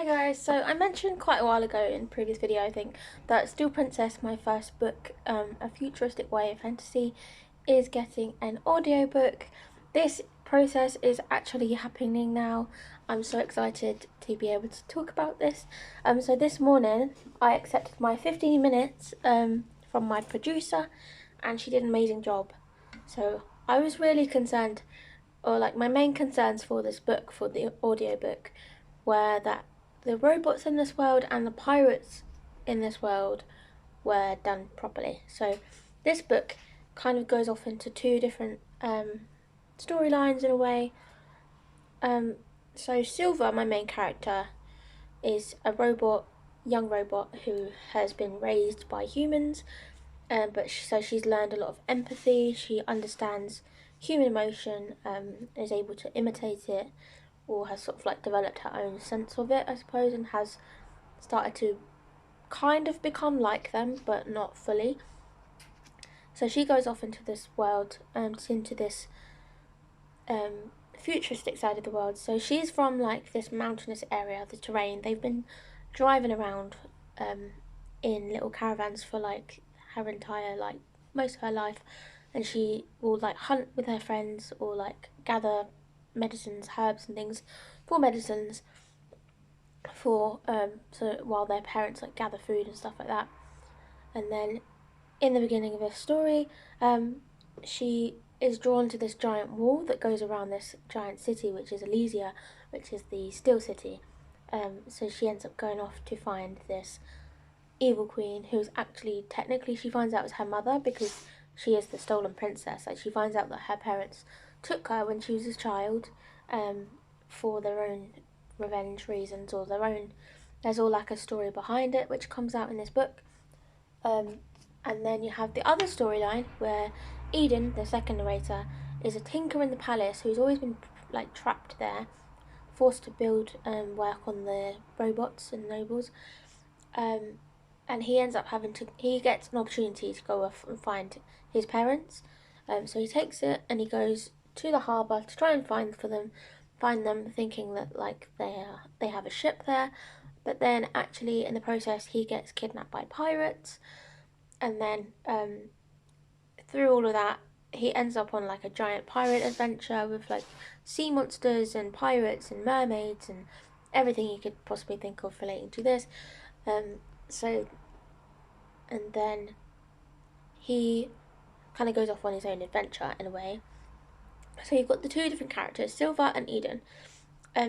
Guys, so I mentioned quite a while ago in a previous video, I think, that Still Princess, my first book, A Futuristic Way of Fantasy, is getting an audiobook. This process is actually happening now. I'm so excited to be able to talk about this. So this morning I accepted my 15 minutes from my producer, and she did an amazing job. So I was really concerned, or like my main concerns for this book, for the audiobook, were that the robots in this world and the pirates in this world were done properly. So this book kind of goes off into two different storylines in a way. So Silver, my main character, is a young robot who has been raised by humans, so she's learned a lot of empathy. She understands human emotion, is able to imitate it, or has sort of like developed her own sense of it, I suppose, and has started to kind of become like them, but not fully. So she goes off into this world, into this futuristic side of the world. So she's from like this mountainous area, the terrain. They've been driving around in little caravans for like her entire, like, most of her life, and she will like hunt with her friends or like gather medicines, herbs and things for medicines for so while their parents like gather food and stuff like that. And then in the beginning of her story, she is drawn to this giant wall that goes around this giant city, which is Elysia, which is the Steel City. So she ends up going off to find this evil queen, who's actually, technically, she finds out it's her mother because she is the stolen princess. Like, she finds out that her parents took her when she was a child, for their own revenge reasons, or their own. There's all like a story behind it, which comes out in this book. And then you have the other storyline where Eden, the second narrator, is a tinker in the palace who's always been like trapped there, forced to build and work on the robots and nobles. And he ends up he gets an opportunity to go off and find his parents. So he takes it and he goes to the harbour to try and find them, thinking that like they have a ship there. But then actually in the process he gets kidnapped by pirates, and then through all of that he ends up on like a giant pirate adventure with like sea monsters and pirates and mermaids and everything you could possibly think of relating to this. So, and then he kind of goes off on his own adventure in a way. So you've got the two different characters, Silver and Eden.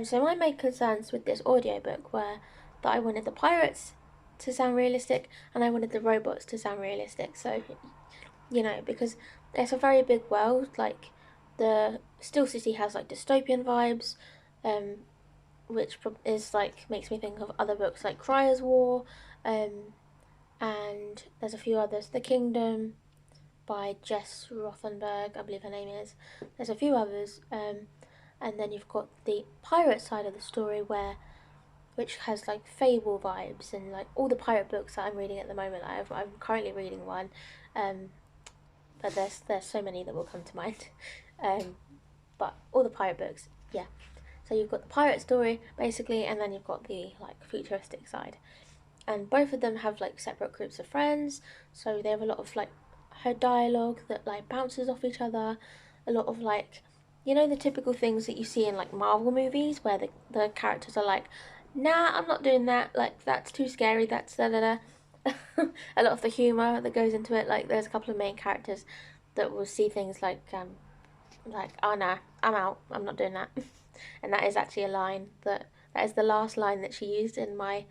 So my main concerns with this audiobook were that I wanted the pirates to sound realistic and I wanted the robots to sound realistic. So, because it's a very big world, like the Steel City has like dystopian vibes, which is like makes me think of other books like Cryer's War, and there's a few others. The Kingdom by Jess Rothenberg, I believe her name is. There's a few others, and then you've got the pirate side of the story which has like fable vibes, and like all the pirate books that I'm reading at the moment. I'm currently reading one, but there's so many that will come to mind. But all the pirate books, yeah. So you've got the pirate story basically, and then you've got the like futuristic side, and both of them have like separate groups of friends. So they have a lot of like her dialogue that like bounces off each other, a lot of like, the typical things that you see in like Marvel movies where the characters are like, nah, I'm not doing that, like that's too scary, that's da da da. A lot of the humor that goes into it, like there's a couple of main characters that will see things like oh nah, I'm out, I'm not doing that. And that is actually a line that is the last line that she used in my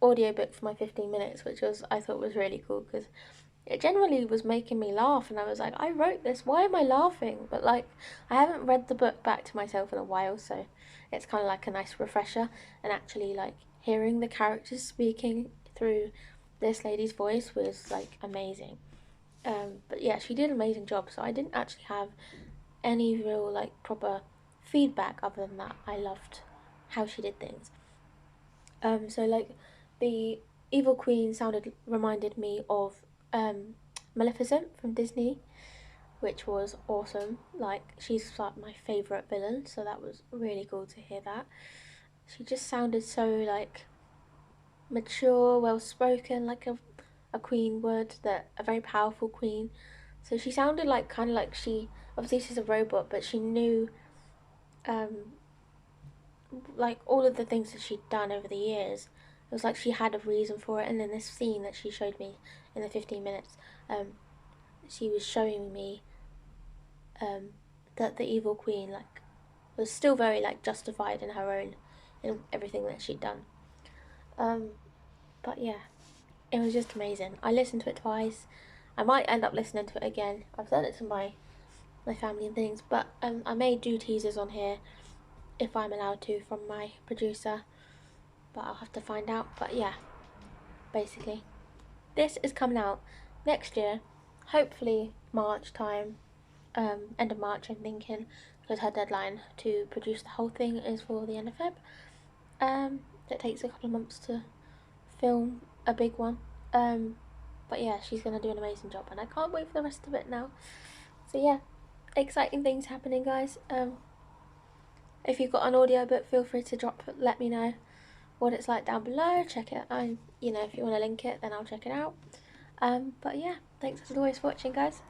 audiobook for my 15 minutes, which I thought was really cool because it generally was making me laugh, and I was like, I wrote this, why am I laughing? But like, I haven't read the book back to myself in a while, so it's kind of like a nice refresher, and actually like hearing the characters speaking through this lady's voice was like amazing. But yeah, she did an amazing job, so I didn't actually have any real like proper feedback other than that I loved how she did things. So like the evil queen reminded me of Maleficent from Disney, which was awesome. Like, she's like my favourite villain, so that was really cool to hear that. She just sounded so like mature, well spoken, like a queen would, that a very powerful queen. So she sounded like kind of like she, obviously she's a robot, but she knew um, like all of the things that she'd done over the years. It was like she had a reason for it. And in this scene that she showed me in the 15 minutes, um, she was showing me um, that the evil queen like was still very like justified in her own, in everything that she'd done. Um, but yeah, it was just amazing. I listened to it twice. I might end up listening to it again. I've sent it to my family and things, but I may do teasers on here if I'm allowed to from my producer, but I'll have to find out. But yeah, basically, this is coming out next year, hopefully March time, end of March. I'm thinking, because her deadline to produce the whole thing is for the end of Feb. It takes a couple of months to film a big one. But yeah, she's gonna do an amazing job, and I can't wait for the rest of it now. So yeah, exciting things happening, guys. If you've got an audiobook, feel free to let me know what it's like down below. Check it. If you want to link it, then I'll check it out. But yeah, thanks as always for watching, guys.